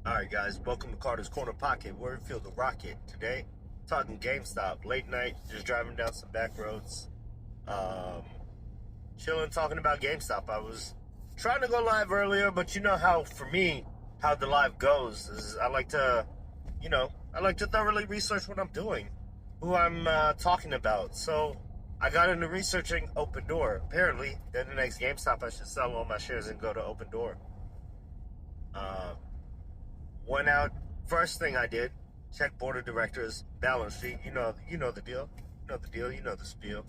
Alright guys, welcome to Carter's Corner Pocket, where we feel the rocket. Today, talking GameStop, late night, just driving down some back roads. Chilling, talking about GameStop. I was trying to go live earlier, but you know how, for me, how the live goes is I like to thoroughly research what I'm doing, who I'm talking about. So, I got into researching Opendoor. Apparently, then the next GameStop, I should sell all my shares and go to Opendoor. Went out. First thing I did, check board of directors balance sheet. You know the deal. You know the deal. You know the spiel.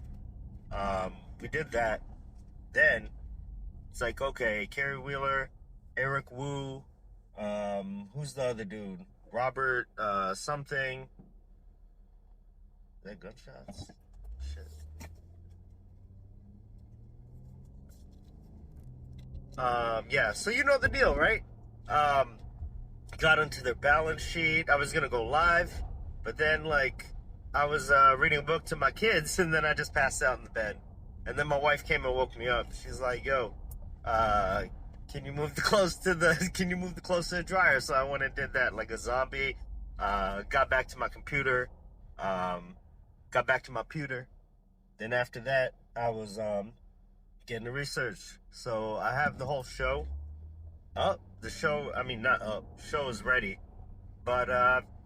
We did that. Then it's like, okay, Kerry Wheeler, Eric Wu. Who's the other dude? Robert something. Are they gunshots? Shit. Yeah. So you know the deal, right? Got into their balance sheet. I was gonna go live, but then I was reading a book to my kids, and then I just passed out in the bed. And then my wife came and woke me up. She's like, "Yo, can you move the clothes to the dryer?" So I went and did that like a zombie. Got back to my computer. Got back to my pewter. Then after that, I was getting the research. So I have the whole show up. The show, I mean, not up. Show is ready. But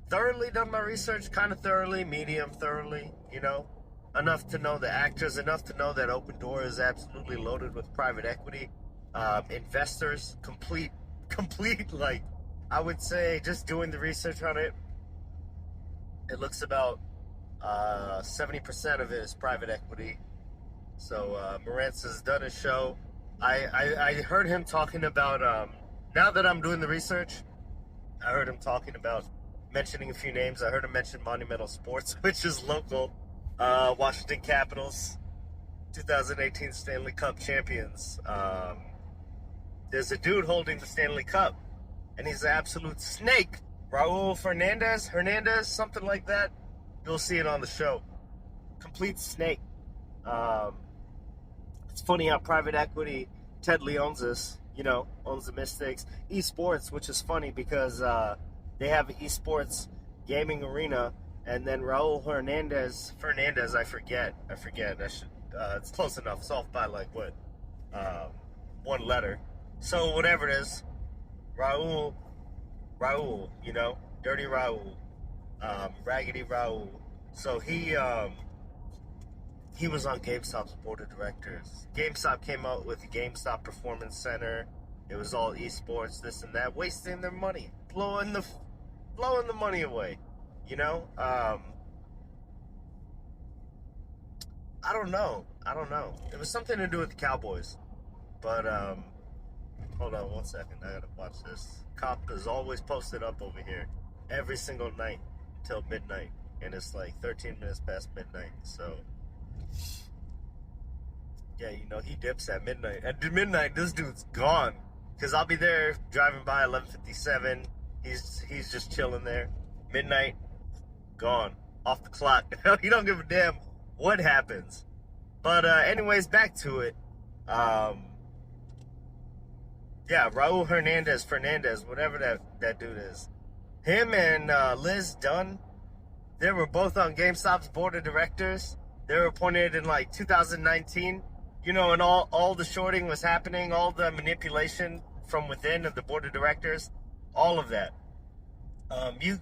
thoroughly done my research, kind of thoroughly, medium thoroughly, enough to know the actors, enough to know that Opendoor is absolutely loaded with private equity, investors, complete, like, I would say, just doing the research on it, it looks about 70% of it is private equity. So Morantz has done his show. I heard him talking about, now that I'm doing the research, I heard him talking about mentioning a few names. I heard him mention Monumental Sports, which is local. Washington Capitals, 2018 Stanley Cup champions. There's a dude holding the Stanley Cup, and he's an absolute snake. Raul Hernandez, something like that. You'll see it on the show. Complete snake. It's funny how private equity, Ted Lee owns this, owns the Mystics. Esports, which is funny because they have an esports gaming arena, and then Raul Fernandez, I forget. It's close enough. It's off by one letter. So whatever it is, Raul, Dirty Raul, Raggedy Raul. So he was on GameStop's board of directors. GameStop came out with the GameStop Performance Center. It was all esports, this and that, wasting their money, blowing the money away. I don't know. It was something to do with the Cowboys. But hold on 1 second. I gotta watch this. Cop is always posted up over here every single night until midnight, and it's like 13 minutes past midnight. So yeah, he dips at midnight. At midnight, this dude's gone. Because I'll be there driving by 11:57. He's just chilling there. Midnight, gone. Off the clock. He don't give a damn what happens. But anyways, back to it. Yeah, Raul Fernandez, whatever that dude is. Him and Liz Dunn, they were both on GameStop's board of directors. They were appointed in 2019. And all the shorting was happening, all the manipulation from within of the board of directors, all of that.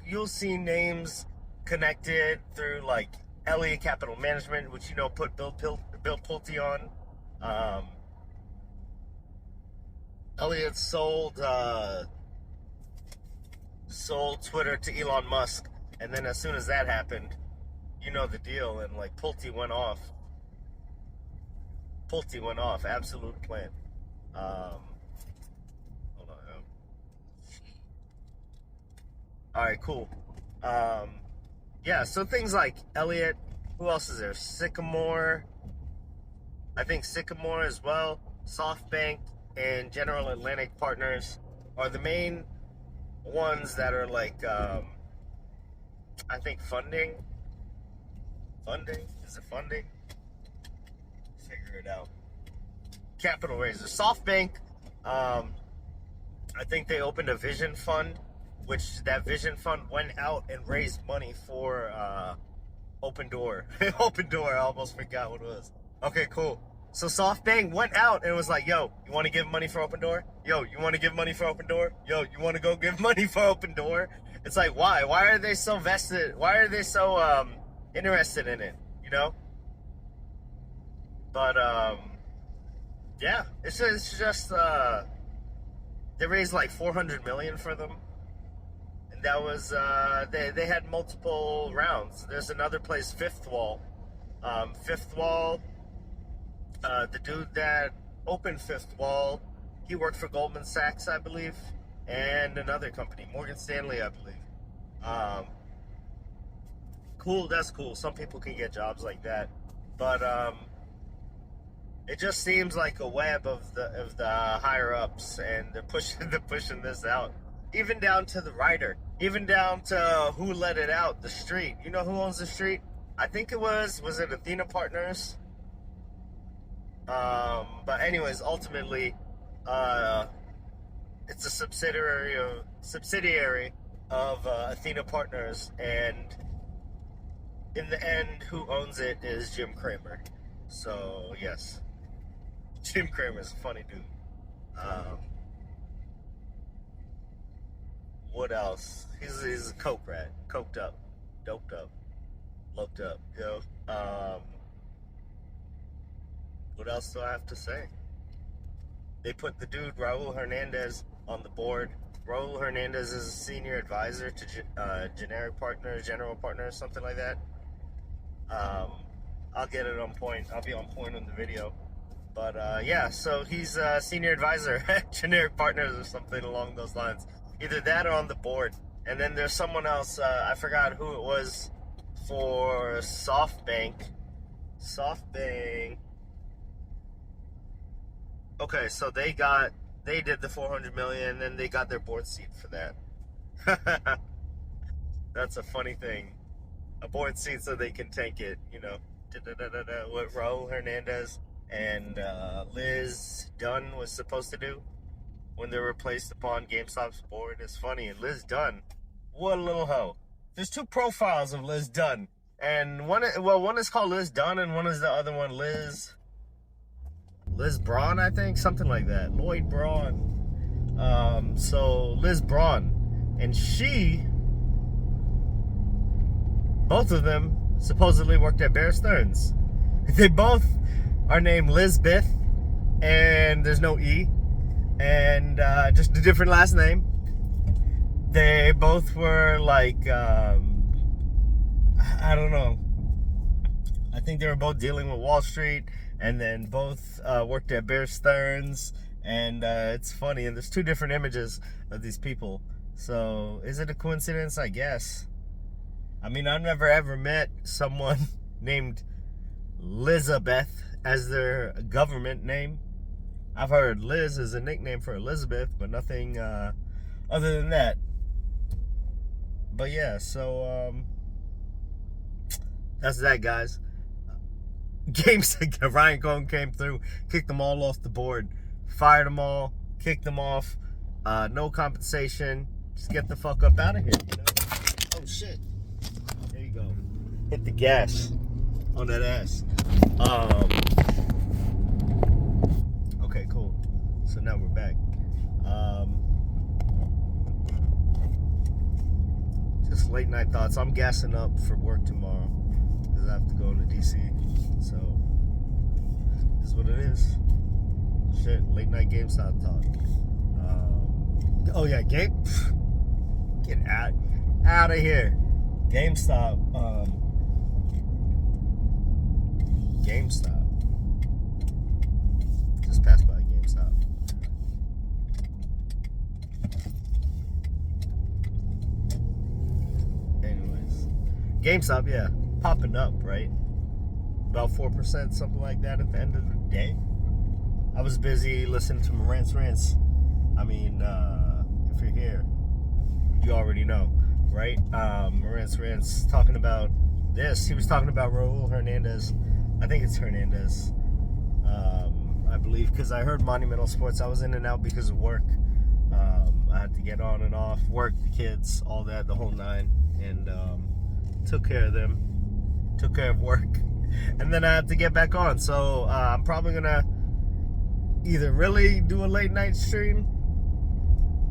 You'll see names connected through Elliott Capital Management, which put Bill Pulte on. Elliott sold Twitter to Elon Musk, and then as soon as that happened, the deal, and Pulte went off. Absolute plan. Hold on. All right, cool. Yeah, so things like Elliott. Who else is there? Sycamore. I think Sycamore as well. SoftBank and General Atlantic Partners are the main ones that are I think funding. Is it funding? Figure it out. Capital raiser. SoftBank, I think they opened a vision fund which that vision fund went out and raised money for Opendoor. Opendoor, I almost forgot what it was. Okay, cool. So SoftBank went out and was like, yo, you want to give money for Opendoor? Yo, you want to give money for Opendoor? Yo, you want to go give money for Opendoor? It's like, why? Why are they so vested? Why are they so interested in it? You know? But, yeah, it's just they raised like 400 million for them. And that was, they had multiple rounds. There's another place, Fifth Wall. Fifth Wall, the dude that opened Fifth Wall, he worked for Goldman Sachs, I believe, and another company, Morgan Stanley, I believe. Cool, that's cool. Some people can get jobs like that. But, it just seems like a web of the higher ups, and they're pushing this out, even down to the writer, even down to who let it out, the street. You know who owns the street? I think it was it Athena Partners? But anyways, ultimately, it's a subsidiary of Athena Partners, and in the end, who owns it is Jim Cramer. So yes. Jim Cramer's a funny dude. What else? He's a coke rat. Coked up. Doped up. Loped up. You know? What else do I have to say? They put the dude, Raul Hernandez, on the board. Raul Hernandez is a senior advisor to general partner, something like that. I'll get it on point. I'll be on point in the video. But, yeah, so he's a senior advisor at Generic Partners or something along those lines. Either that or on the board. And then there's someone else, I forgot who it was, for SoftBank. SoftBank. Okay, so they did the 400 million, and they got their board seat for that. That's a funny thing. A board seat so they can tank it, you know. What Raul Hernandez and Liz Dunn was supposed to do when they were placed upon GameStop's board. Is funny. And Liz Dunn, what a little hoe. There's two profiles of Liz Dunn, and one is called Liz Dunn, and one is the other one, Liz Braun, I think, something like that. Lloyd Braun. So Liz Braun, and both of them supposedly worked at Bear Stearns. They both are named Lizbeth, and there's no E, and just a different last name. They both were like, I don't know. I think they were both dealing with Wall Street, and then both worked at Bear Stearns, and it's funny. And there's two different images of these people. So is it a coincidence? I guess. I mean, I've never ever met someone named Lizabeth as their government name. I've heard Liz is a nickname for Elizabeth, but nothing other than that. But yeah, so that's that, guys. Ryan Cohen came through, kicked them all off the board, fired them all, kicked them off. No compensation. Just get the fuck up out of here, you know? Oh shit. There you go. Hit the gas on that ass. Okay, cool. So now we're back. Just late night thoughts. I'm gassing up for work tomorrow because I have to go to DC. So this is what it is. Shit, late night GameStop talk. Oh yeah, get out of here. GameStop. Just passed by GameStop. Anyways, GameStop, yeah, popping up, right? About 4%, something like that at the end of the day. I was busy listening to Marant's Rants. I mean, if you're here, you already know, right? Marant's Rants talking about this. He was talking about Raul Hernandez. I think it's Hernandez. I believe, because I heard Monumental Sports. I was in and out because of work. I had to get on and off, work, the kids, all that, the whole nine, and took care of them, took care of work, and then I had to get back on. So I'm probably gonna either really do a late night stream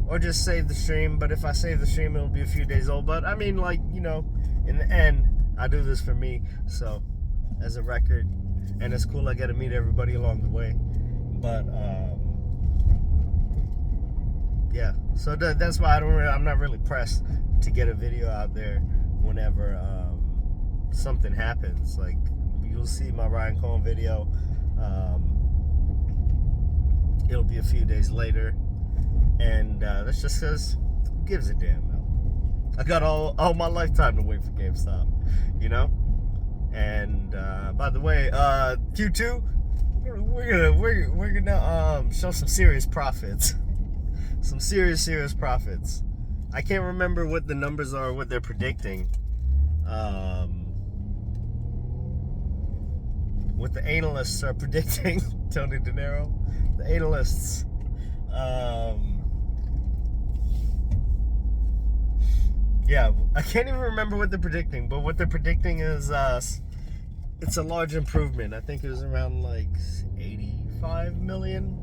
or just save the stream. But if I save the stream, it'll be a few days old. But I mean, like, you know, in the end, I do this for me, so as a record, and it's cool I get to meet everybody along the way. But yeah, so that's why I'm not really pressed to get a video out there whenever something happens. Like, you'll see my Ryan Cohen video, it'll be a few days later, and that's just because who gives a damn, man? I got all my lifetime to wait for GameStop, you know. And by the way, Q2, we're gonna show some serious profits, some serious profits. I can't remember what the numbers are, what they're predicting. What the analysts are predicting, Tony De Niro, the analysts. Yeah, I can't even remember what they're predicting, but what they're predicting is it's a large improvement. I think it was around like 85 million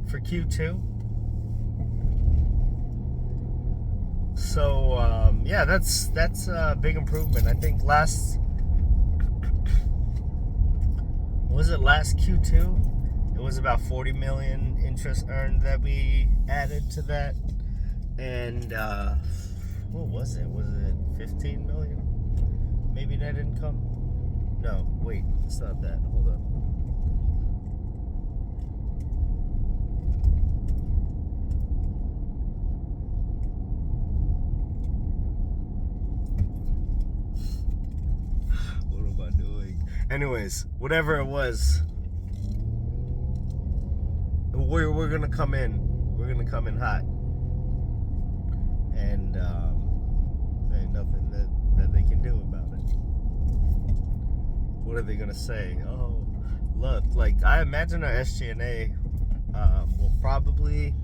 for Q2. So yeah, that's a big improvement. I think last Q2, it was about 40 million interest earned that we added to that, and what was it? Was it 15 million? Maybe net income? No, wait, it's not that. Hold on. What am I doing? Anyways, whatever it was, we're gonna come in. We're gonna come in hot, and there ain't nothing that they can do about it. What are they gonna say? Oh, look, like, I imagine our SG&A will probably,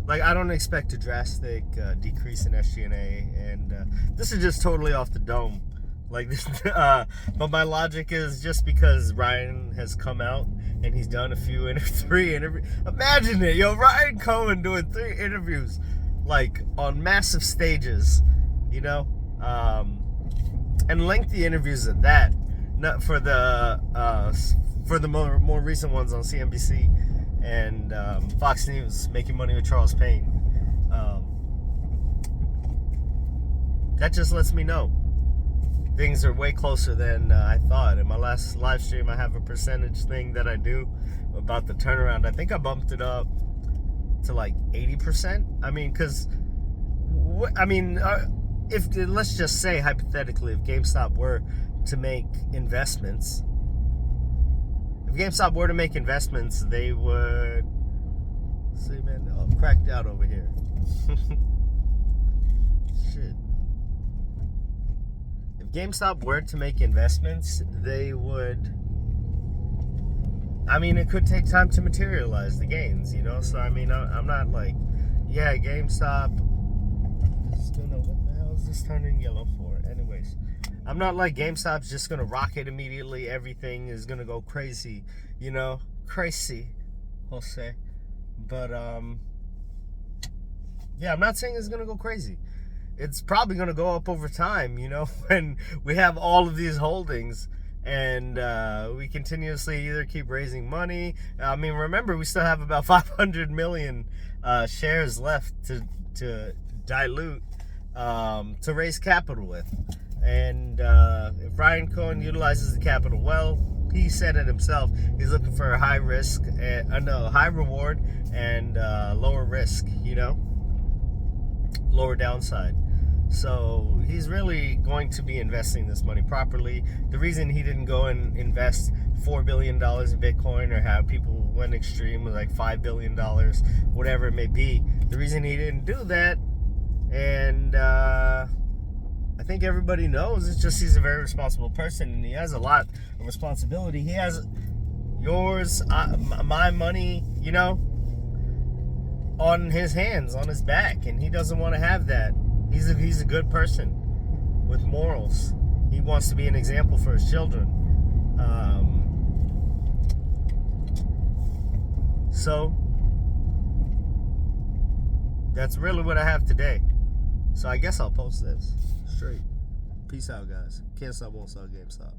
like, I don't expect a drastic decrease in SG&A, and this is just totally off the dome. Like this, but my logic is just because Ryan has come out and he's done three interviews. Imagine it, yo, Ryan Cohen doing 3 interviews, like, on massive stages, you know, and lengthy interviews at that. Not for the more recent ones on CNBC and Fox News, Making Money with Charles Payne. That just lets me know things are way closer than I thought. In my last live stream, I have a percentage thing that I do about the turnaround. I think I bumped it up to like 80%. I mean, because, if, let's just say hypothetically, if GameStop were to make investments, they would, see, man, I'm cracked out over here. Shit. If GameStop were to make investments, they would, I mean, it could take time to materialize the gains, you know? So, I mean, I'm not like, yeah, GameStop, what the hell is this turning yellow for? Anyways, I'm not like GameStop's just gonna rocket immediately, everything is gonna go crazy, you know? Crazy, I'll say. But, yeah, I'm not saying it's gonna go crazy. It's probably going to go up over time, you know, when we have all of these holdings and we continuously either keep raising money. I mean, remember, we still have about 500 million shares left to dilute, to raise capital with. And if Ryan Cohen utilizes the capital well, he said it himself, he's looking for a high risk, high reward and lower risk, you know, lower downside. So he's really going to be investing this money properly. The reason he didn't go and invest $4 billion in Bitcoin, or have people went extreme with like $5 billion, whatever it may be, the reason he didn't do that, and I think everybody knows, it's just he's a very responsible person and he has a lot of responsibility. He has yours, my money, you know, on his hands, on his back, and he doesn't want to have that. He's a good person with morals. He wants to be an example for his children. So that's really what I have today. So I guess I'll post this straight. Peace out, guys. Can't stop, won't stop, GameStop.